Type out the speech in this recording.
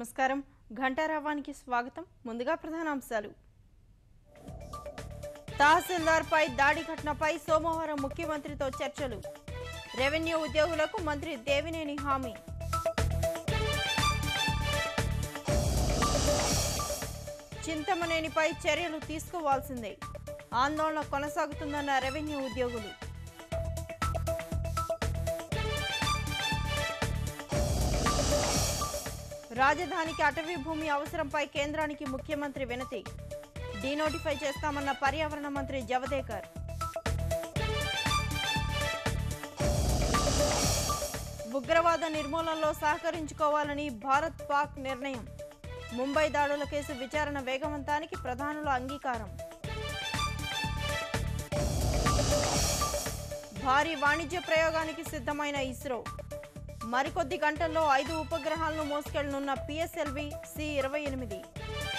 నమస్కారం ఘంటారావానికి స్వాగతం ముందుగా ప్రధానాంశాలు తహసీల్దార్ పై దాడి ఘటనపై సోమవారం ముఖ్యమంత్రితో చర్చలు రెవెన్యూ ఉద్యోగులకు మంత్రి దేవినేని హామీ చింతమనేనిపై చర్యలు తీసుకోవాల్సిందే ఆందోళన కొనసాగుతుందన్న రెవెన్యూ ఉద్యోగులు రాజధానికి అటవీ భూమి అవసరంపై కేంద్రానికి ముఖ్యమంత్రి వినతి డీనోటిఫై చేస్తామన్న పర్యావరణ మంత్రి జవదేకర్ ఉగ్రవాద నిర్మూలనలో సహకరించుకోవాలని భారత్ పాక్ నిర్ణయం ముంబై దాడుల కేసు విచారణ వేగవంతానికి ప్రధానుల అంగీకారం భారీ వాణిజ్య ప్రయోగానికి సిద్ధమైన ఇస్రో మరికొద్ది గంటల్లో 5 ఉపగ్రహాలను మోసుకెళ్లనున్న PSLV C-28